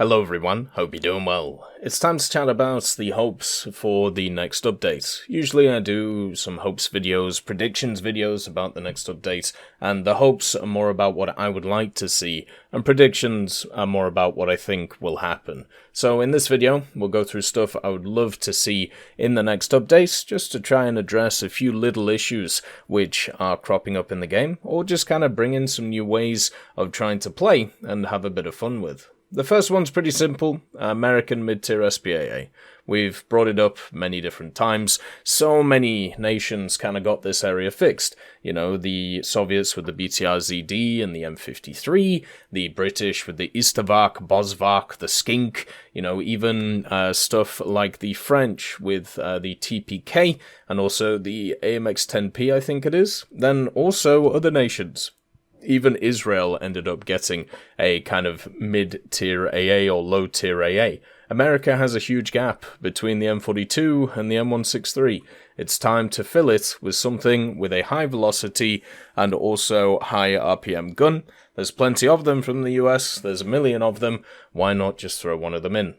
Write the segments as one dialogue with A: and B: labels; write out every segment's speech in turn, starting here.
A: Hello everyone, hope you're doing well. It's time to chat about the hopes for the next update. Usually I do some hopes videos, predictions videos about the next update, and the hopes are more about what I would like to see, and predictions are more about what I think will happen. So in this video, we'll go through stuff I would love to see in the next update, just to try and address a few little issues which are cropping up in the game, or just kind of bring in some new ways of trying to play and have a bit of fun with. The first one's pretty simple, American mid-tier SPAA. We've brought it up many different times. So many nations kind of got this area fixed. You know, the Soviets with the BTR-ZD and the M53, the British with the Istvark, Bosvark, the Skink, you know, even stuff like the French with the TPK and also the AMX-10P, I think it is. Then also other nations. Even Israel ended up getting a kind of mid-tier AA or low-tier AA. America has a huge gap between the M42 and the M163. It's time to fill it with something with a high velocity and also high RPM gun. There's plenty of them from the US, there's a million of them, why not just throw one of them in?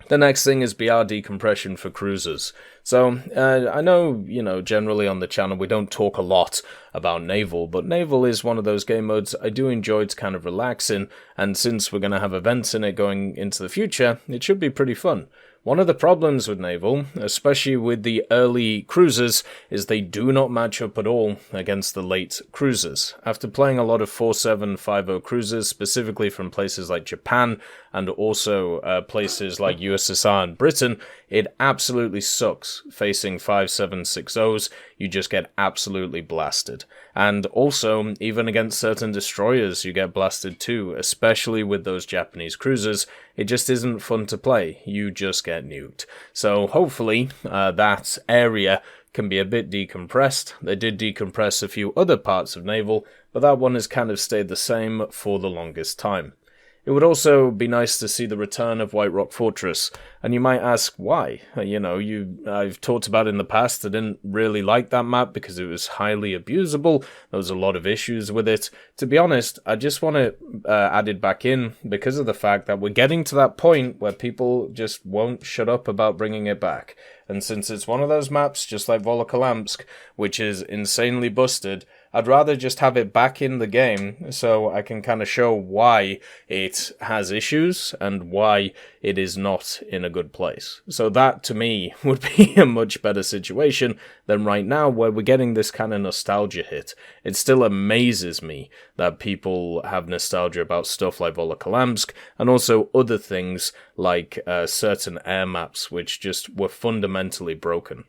A: The next thing is BR decompression for cruisers. So, I know, generally on the channel we don't talk a lot about Naval, but Naval is one of those game modes I do enjoy to kind of relax in, and since we're going to have events in it going into the future, it should be pretty fun. One of the problems with Naval, especially with the early cruisers, is they do not match up at all against the late cruisers. After playing a lot of 4750 cruisers, specifically from places like Japan and also places like USSR and Britain, it absolutely sucks facing 5760s. You just get absolutely blasted. And also, even against certain destroyers, you get blasted too, especially with those Japanese cruisers. It just isn't fun to play. You just get nuked. So hopefully that area can be a bit decompressed. They did decompress a few other parts of Naval, but that one has kind of stayed the same for the longest time. It would also be nice to see the return of White Rock Fortress, and you might ask why. I've talked about it in the past, I didn't really like that map because it was highly abusable, there was a lot of issues with it. To be honest, I just want it added back in because of the fact that we're getting to that point where people just won't shut up about bringing it back. And since it's one of those maps, just like Volokholamsk, which is insanely busted, I'd rather just have it back in the game so I can kind of show why it has issues and why it is not in a good place. So that, to me, would be a much better situation than right now where we're getting this kind of nostalgia hit. It still amazes me that people have nostalgia about stuff like Volokholamsk and also other things like certain air maps which just were fundamentally broken.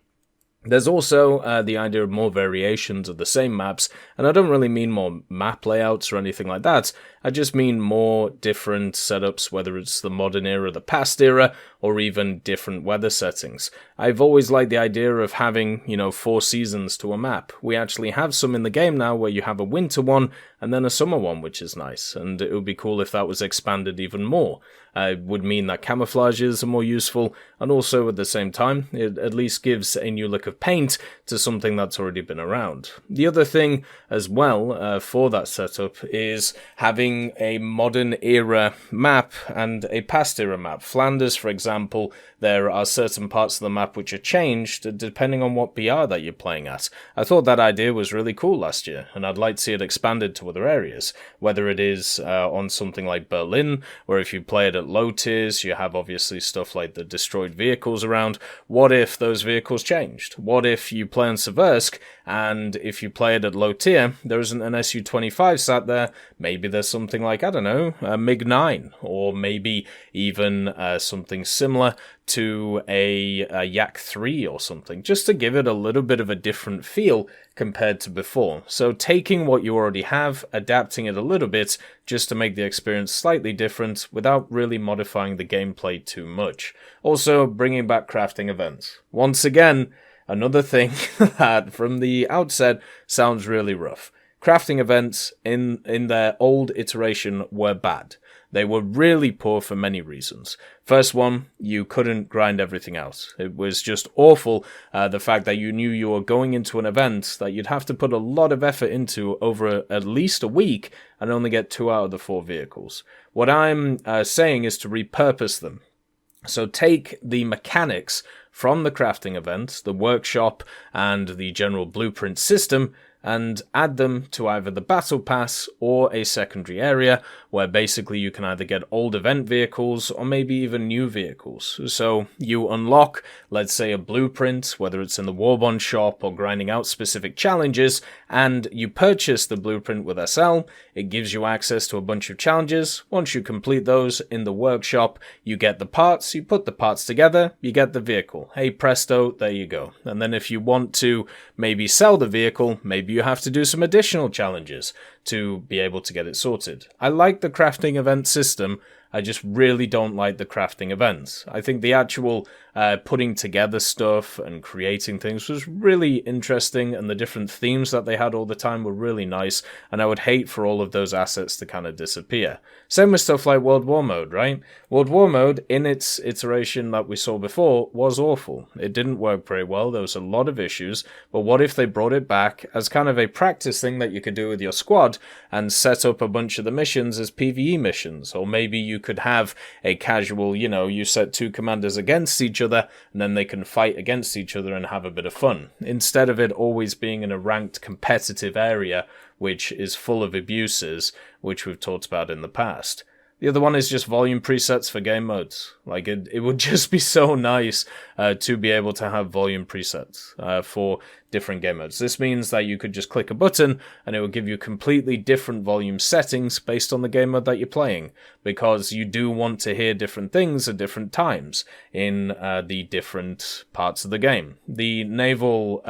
A: There's also the idea of more variations of the same maps, and I don't really mean more map layouts or anything like that, I just mean more different setups, whether it's the modern era, the past era, or even different weather settings. I've always liked the idea of having, 4 seasons to a map. We actually have some in the game now where you have a winter one and then a summer one, which is nice, and it would be cool if that was expanded even more. It would mean that camouflages are more useful, and also at the same time, it at least gives a new look of paint to something that's already been around. The other thing as well for that setup is having a modern era map and a past era map. Flanders, for example, there are certain parts of the map which are changed depending on what BR that you're playing at. I thought that idea was really cool last year, and I'd like to see it expanded to other areas, whether it is on something like Berlin, or if you play it at low tiers, you have obviously stuff like the destroyed vehicles around. What if those vehicles changed? What if you play on Seversk, and if you play it at low tier, there isn't an Su-25 sat there, maybe there's something like, I don't know, a MiG-9, or maybe even something similar to a Yak-3 or something, just to give it a little bit of a different feel compared to before. So taking what you already have, adapting it a little bit, just to make the experience slightly different without really modifying the gameplay too much. Also, bringing back crafting events. Once again, another thing that from the outset sounds really rough. Crafting events in their old iteration were bad. They were really poor for many reasons. First one, you couldn't grind everything out. It was just awful, the fact that you knew you were going into an event that you'd have to put a lot of effort into over at least a week and only get 2 out of the 4 vehicles. What I'm saying is to repurpose them. So take the mechanics from the crafting event, the workshop, and the general blueprint system, and add them to either the battle pass or a secondary area where basically you can either get old event vehicles or maybe even new vehicles. So you unlock, let's say, a blueprint, whether it's in the Warbond shop or grinding out specific challenges, and you purchase the blueprint with SL. It gives you access to a bunch of challenges. Once you complete those in the workshop, you get the parts, you put the parts together, you get the vehicle. Hey presto, there you go. And then if you want to maybe sell the vehicle, maybe you have to do some additional challenges to be able to get it sorted. I like the crafting event system. I just really don't like the crafting events. I think the actual putting together stuff and creating things was really interesting, and the different themes that they had all the time were really nice, and I would hate for all of those assets to kind of disappear. Same with stuff like World War Mode, right? World War Mode, in its iteration that we saw before, was awful. It didn't work very well. There was a lot of issues, but what if they brought it back as kind of a practice thing that you could do with your squad and set up a bunch of the missions as PvE missions? Or maybe you could have a casual, you set 2 commanders against each other, and then they can fight against each other and have a bit of fun, instead of it always being in a ranked competitive area which is full of abuses, which we've talked about in the past. The other one is just volume presets for game modes. Like, it would just be so nice to be able to have volume presets for different game modes. This means that you could just click a button and it will give you completely different volume settings based on the game mode that you're playing, because you do want to hear different things at different times in the different parts of the game. The naval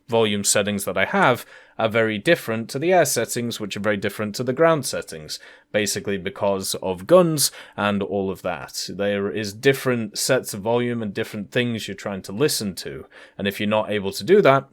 A: volume settings that I have are very different to the air settings, which are very different to the ground settings, basically because of guns and all of that. There is different sets of volume and different things you're trying to listen to, and if you're not able to do that,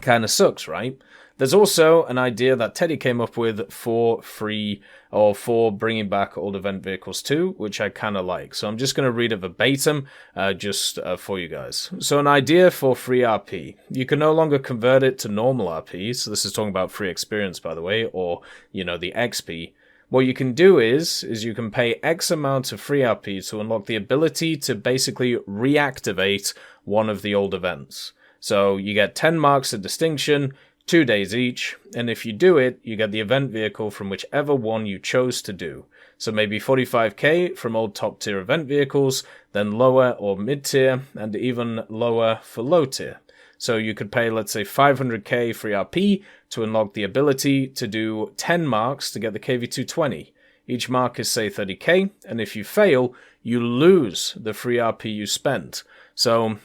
A: kind of sucks, right? There's also an idea that Teddy came up with for free, or for bringing back old event vehicles too, which I kind of like. So I'm just going to read it verbatim for you guys. So an idea for free RP. You can no longer convert it to normal RP. So this is talking about free experience, by the way, or, the XP. What you can do is you can pay X amount of free RP to unlock the ability to basically reactivate one of the old events. So you get 10 marks of distinction, 2 days each, and if you do it, you get the event vehicle from whichever one you chose to do. So maybe 45k from old top tier event vehicles, then lower or mid tier, and even lower for low tier. So you could pay, let's say, 500k free RP to unlock the ability to do 10 marks to get the KV220. Each mark is, say, 30k, and if you fail, you lose the free RP you spent. So,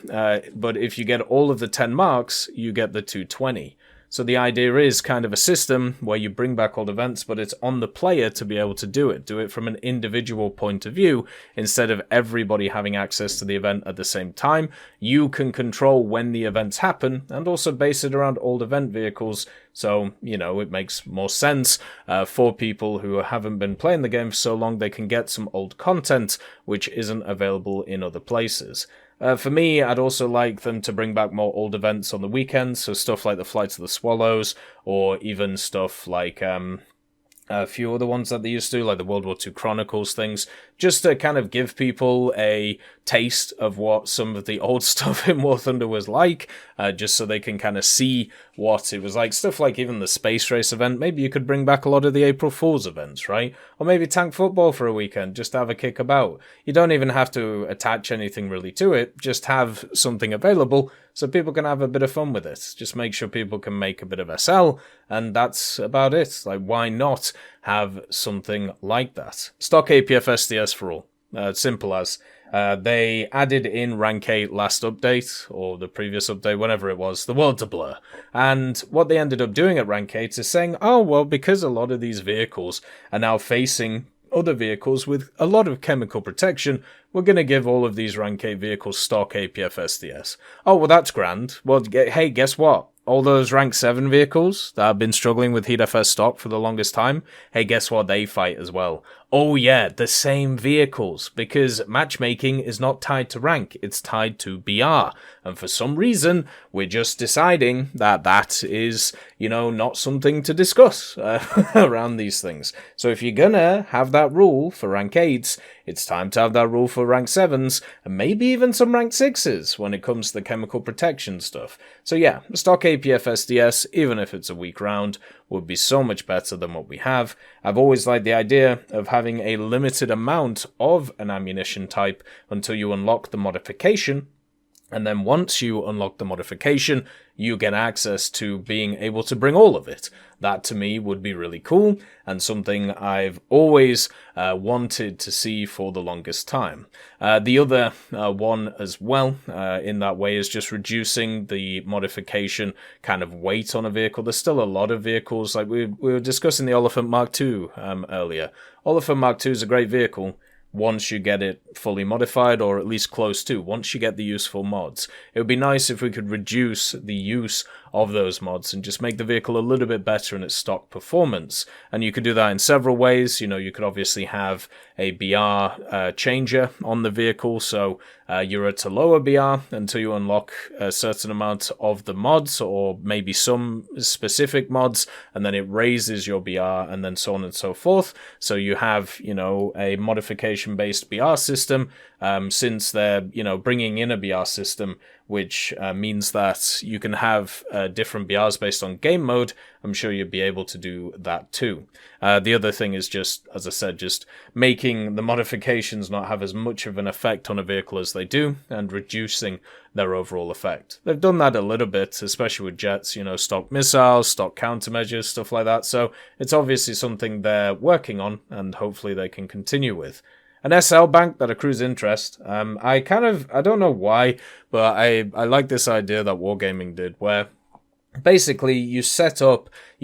A: but if you get all of the 10 marks, you get the 220. So the idea is kind of a system where you bring back old events, but it's on the player to be able to do it from an individual point of view, instead of everybody having access to the event at the same time. You can control when the events happen and also base it around old event vehicles. So, it makes more sense for people who haven't been playing the game for so long. They can get some old content which isn't available in other places. For me, I'd also like them to bring back more old events on the weekends, so stuff like the Flight of the Swallows, or even stuff like a few other ones that they used to do, like the World War II Chronicles things, just to kind of give people a taste of what some of the old stuff in War Thunder was like, just so they can kind of see what it was like. Stuff like even the Space Race event, maybe you could bring back a lot of the April Fool's events, right? Or maybe Tank Football for a weekend, just have a kick about. You don't even have to attach anything really to it, just have something available so people can have a bit of fun with it. Just make sure people can make a bit of SL, and that's about it. Like, why not have something like that? Stock APF SDS for all. Simple as. They added in Rank 8 last update, or the previous update, whenever it was, the world's a blur. And what they ended up doing at Rank 8 is saying, oh, well, because a lot of these vehicles are now facing other vehicles with a lot of chemical protection, we're going to give all of these Rank 8 vehicles stock APF SDS. Oh, well, that's grand. Well, hey, guess what? All those Rank 7 vehicles that have been struggling with Heat FS stock for the longest time, hey, guess what? They fight as well. Oh yeah, the same vehicles, because matchmaking is not tied to rank, it's tied to BR. And for some reason, we're just deciding that that is, not something to discuss around these things. So if you're gonna have that rule for rank 8s, it's time to have that rule for rank 7s, and maybe even some rank 6s when it comes to the chemical protection stuff. So yeah, stock APF SDS, even if it's a weak round, would be so much better than what we have. I've always liked the idea of having a limited amount of an ammunition type until you unlock the modification, and then once you unlock the modification, you get access to being able to bring all of it. That to me would be really cool, and something I've always wanted to see for the longest time. The other one as well in that way is just reducing the modification kind of weight on a vehicle. There's still a lot of vehicles, like we were discussing the Oliphant Mark II earlier. Oliphant Mark II is a great vehicle once you get it fully modified, or at least close to, once you get the useful mods. It would be nice if we could reduce the use of those mods and just make the vehicle a little bit better in its stock performance. And you could do that in several ways. You could obviously have a BR changer on the vehicle, so you're at a lower BR until you unlock a certain amount of the mods, or maybe some specific mods, and then it raises your BR, and then so on and so forth. So you have, a modification-based BR system, since they're, bringing in a BR system, which means that you can have different BRs based on game mode. I'm sure you'd be able to do that too. The other thing is just, as I said, just making the modifications not have as much of an effect on a vehicle as they do, and reducing their overall effect. They've done that a little bit, especially with jets, stock missiles, stock countermeasures, stuff like that. So it's obviously something they're working on, and hopefully they can continue with. An SL bank that accrues interest. I don't know why, but I like this idea that Wargaming did, where basically you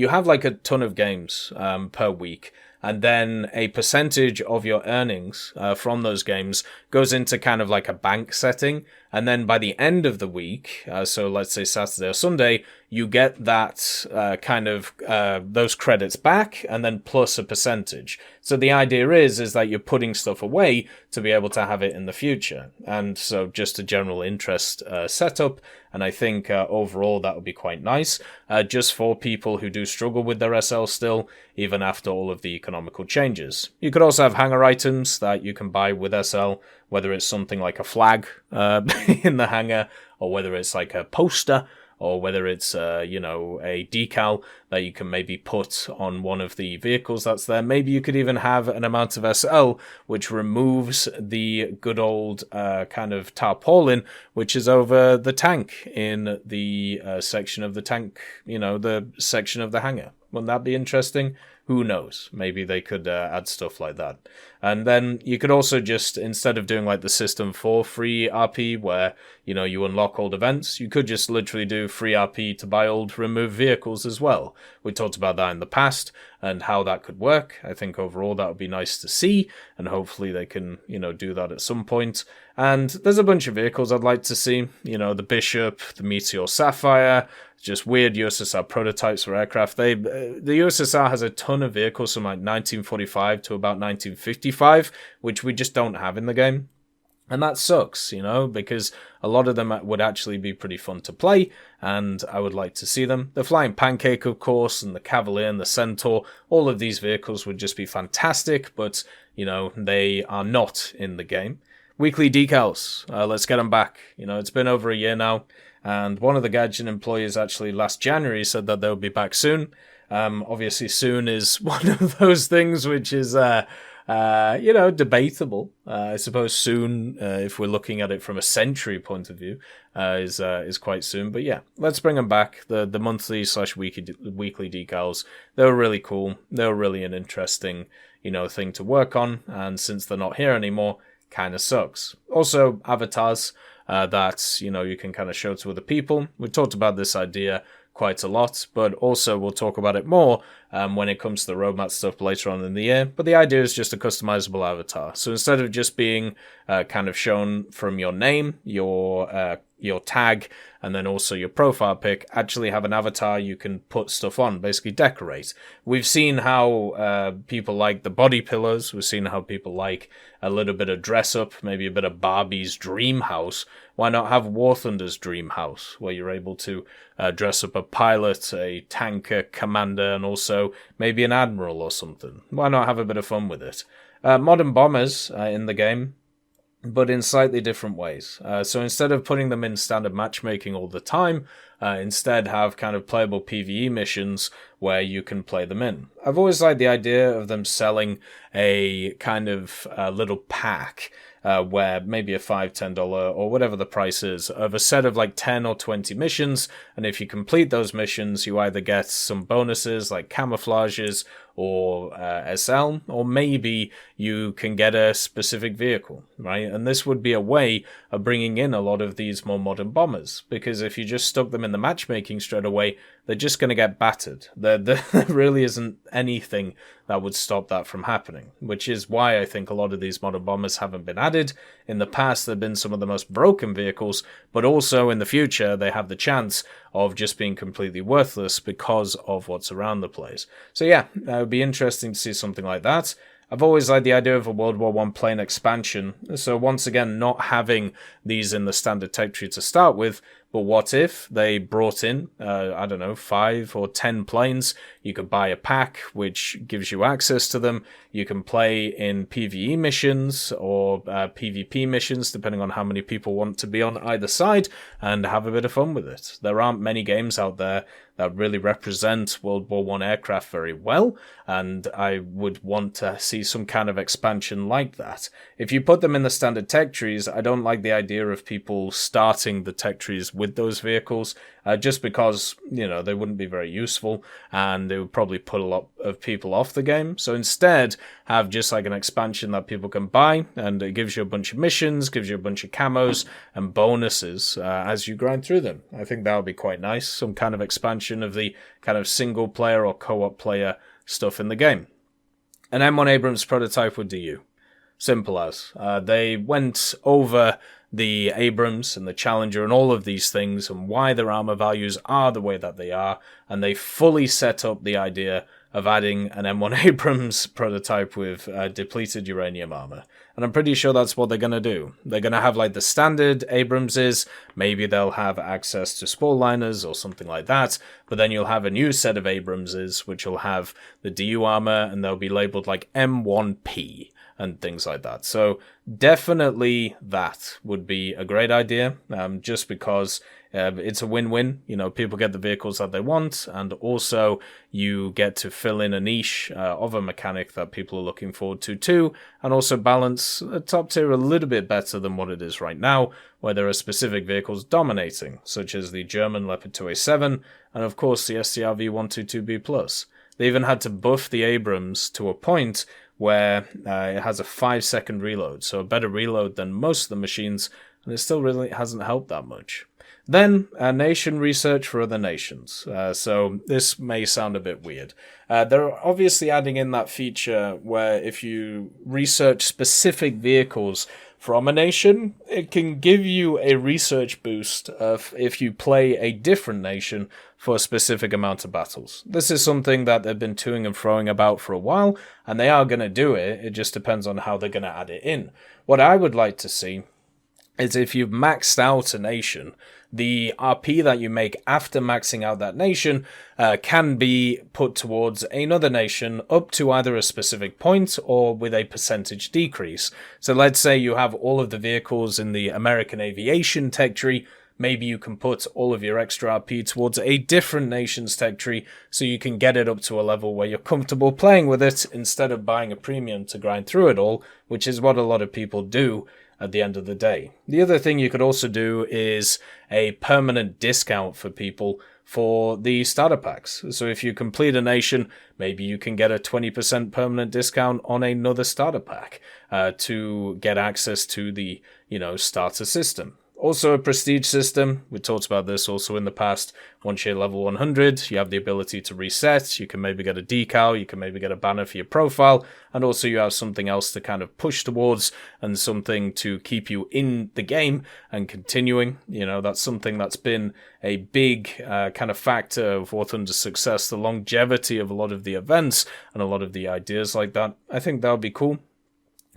A: have like a ton of games per week, and then a percentage of your earnings from those games goes into kind of like a bank setting, and then by the end of the week, so let's say Saturday or Sunday, you get that those credits back, and then plus a percentage. So the idea is that you're putting stuff away to be able to have it in the future. And so just a general interest setup, and I think overall that would be quite nice, just for people who do struggle with their SL still, even after all of the economical changes. You could also have hangar items that you can buy with SL, whether it's something like a flag in the hangar, or whether it's like a poster, or whether it's, a decal that you can maybe put on one of the vehicles that's there. Maybe you could even have an amount of SL, which removes the good old kind of tarpaulin, which is over the tank in the section of the tank, the section of the hangar. Wouldn't that be interesting? Who knows? Maybe they could add stuff like that. And then you could also just, instead of doing like the system for free RP, where, you unlock old events, you could just literally do free RP to buy old removed vehicles as well. We talked about that in the past and how that could work. I think overall that would be nice to see, and hopefully they can, do that at some point. And there's a bunch of vehicles I'd like to see, the Bishop, the Meteor Sapphire, just weird USSR prototypes for aircraft. The USSR has a ton of vehicles from like 1945 to about 1955, which we just don't have in the game. And that sucks, because a lot of them would actually be pretty fun to play, and I would like to see them. The Flying Pancake, of course, and the Cavalier and the Centaur, all of these vehicles would just be fantastic, but, they are not in the game. Weekly decals, let's get them back. It's been over a year now, and one of the Gadget employees actually last January said that they'll be back soon. Obviously soon is one of those things which is, debatable. I suppose soon, if we're looking at it from a century point of view, is quite soon. But yeah, let's bring them back. The monthly/weekly decals, they were really cool. They were really an interesting, thing to work on. And since they're not here anymore, kind of sucks. Also, avatars that, you can kind of show to other people. We talked about this idea quite a lot, but also we'll talk about it more when it comes to the roadmap stuff later on in the year. But the idea is just a customizable avatar. So instead of just being kind of shown from your name, your tag, and then also your profile pic, actually have an avatar you can put stuff on, basically decorate. We've seen how people like the body pillows. We've seen how people like a little bit of dress up, maybe a bit of Barbie's dream house. Why not have War Thunder's dream house, where you're able to dress up a pilot, a tanker commander, and also maybe an admiral or something? Why not have a bit of fun with it? Modern bombers in the game, but in slightly different ways. So instead of putting them in standard matchmaking all the time, instead have kind of playable PvE missions where you can play them in. I've always liked the idea of them selling a kind of little pack where maybe a $5, $10 or whatever the price is of a set of like 10 or 20 missions, and if you complete those missions you either get some bonuses like camouflages or SL, or maybe you can get a specific vehicle, right? And this would be a way of bringing in a lot of these more modern bombers, because if you just stuck them in the matchmaking straight away, they're just going to get battered. There really isn't anything that would stop that from happening, which is why I think a lot of these modern bombers haven't been added. In the past, they've been some of the most broken vehicles, but also in the future, they have the chance of just being completely worthless because of what's around the place. So yeah, it would be interesting to see something like that. I've always liked the idea of a World War I plane expansion, so once again, not having these in the standard tech tree to start with, but what if they brought in, 5 or 10 planes? You could buy a pack which gives you access to them. You can play in PvE missions or PvP missions, depending on how many people want to be on either side, and have a bit of fun with it. There aren't many games out there that really represent World War I aircraft very well, and I would want to see some kind of expansion like that. If you put them in the standard tech trees, I don't like the idea of people starting the tech trees with those vehicles, just because, they wouldn't be very useful, and it would probably put a lot of people off the game. So instead, have just like an expansion that people can buy, and it gives you a bunch of missions, gives you a bunch of camos and bonuses as you grind through them. I think that would be quite nice, some kind of expansion of the kind of single player or co-op player stuff in the game. An M1 Abrams prototype would do you. Simple as. They went over the Abrams and the Challenger and all of these things and why their armor values are the way that they are, and they fully set up the idea of adding an M1 Abrams prototype with depleted uranium armor. And I'm pretty sure that's what they're going to do. They're going to have like the standard Abramses, maybe they'll have access to spore liners or something like that, but then you'll have a new set of Abramses which will have the DU armor, and they'll be labeled like M1P and things like that. So definitely that would be a great idea, just because it's a win-win. People get the vehicles that they want, and also you get to fill in a niche of a mechanic that people are looking forward to too, and also balance a top tier a little bit better than what it is right now, where there are specific vehicles dominating, such as the German Leopard 2A7, and of course the STRV 122B+. They even had to buff the Abrams to a point where it has a 5-second reload, so a better reload than most of the machines, and it still really hasn't helped that much. Then, nation research for other nations. So this may sound a bit weird. They're obviously adding in that feature where if you research specific vehicles from a nation, it can give you a research boost if you play a different nation for a specific amount of battles. This is something that they've been toing and froing about for a while, and they are going to do it. It just depends on how they're going to add it in. What I would like to see is if you've maxed out a nation, the RP that you make after maxing out that nation can be put towards another nation up to either a specific point or with a percentage decrease. So let's say you have all of the vehicles in the American aviation tech tree. Maybe you can put all of your extra RP towards a different nation's tech tree so you can get it up to a level where you're comfortable playing with it instead of buying a premium to grind through it all, which is what a lot of people do at the end of the day. The other thing you could also do is a permanent discount for people for the starter packs. So if you complete a nation, maybe you can get a 20% permanent discount on another starter pack to get access to the, starter system. Also a prestige system. We talked about this also in the past. Once you're level 100, you have the ability to reset. You can maybe get a decal, you can maybe get a banner for your profile, and also you have something else to kind of push towards and something to keep you in the game and continuing. You know, that's something that's been a big kind of factor of War Thunder's success, the longevity of a lot of the events and a lot of the ideas like that. I think that would be cool.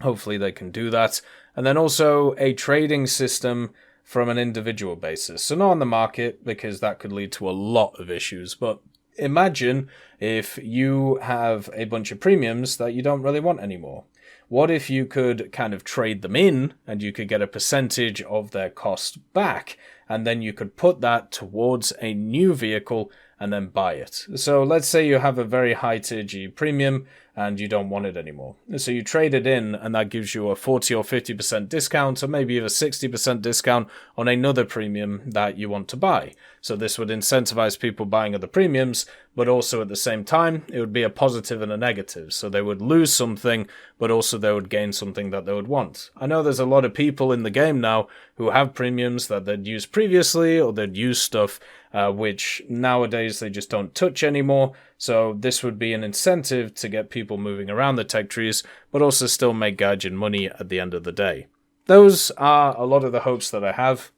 A: Hopefully they can do that. And then also a trading system from an individual basis. So not on the market, because that could lead to a lot of issues. But imagine if you have a bunch of premiums that you don't really want anymore. What if you could kind of trade them in and you could get a percentage of their cost back, and then you could put that towards a new vehicle and then buy it. So let's say you have a very high tier G premium and you don't want it anymore. So you trade it in and that gives you a 40 or 50% discount, or maybe even a 60% discount on another premium that you want to buy. So this would incentivize people buying other premiums, but also at the same time, it would be a positive and a negative. So they would lose something, but also they would gain something that they would want. I know there's a lot of people in the game now who have premiums that they'd used previously, or they'd use stuff which nowadays they just don't touch anymore. So this would be an incentive to get people moving around the tech trees, but also still make Gaijin money at the end of the day. Those are a lot of the hopes that I have.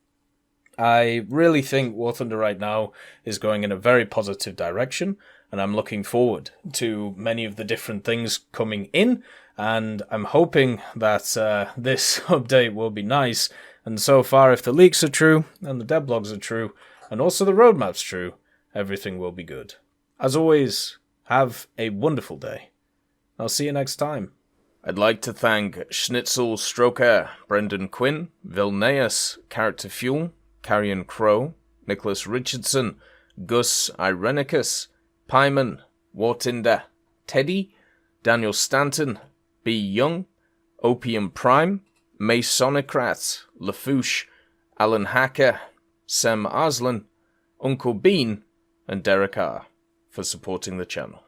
A: I really think War Thunder right now is going in a very positive direction, and I'm looking forward to many of the different things coming in, and I'm hoping that this update will be nice. And so far, if the leaks are true, and the devlogs are true, and also the roadmap's true, everything will be good. As always, have a wonderful day. I'll see you next time. I'd like to thank Schnitzel Stroker, Brendan Quinn, Vilneus, Character Fuel, Carrion Crow, Nicholas Richardson, Gus Irenicus, Pyman, Wartinder, Teddy, Daniel Stanton, B. Young, Opium Prime, Masonocrat, Lafouche, Alan Hacker, Sem Arslan, Uncle Bean, and Derek R. for supporting the channel.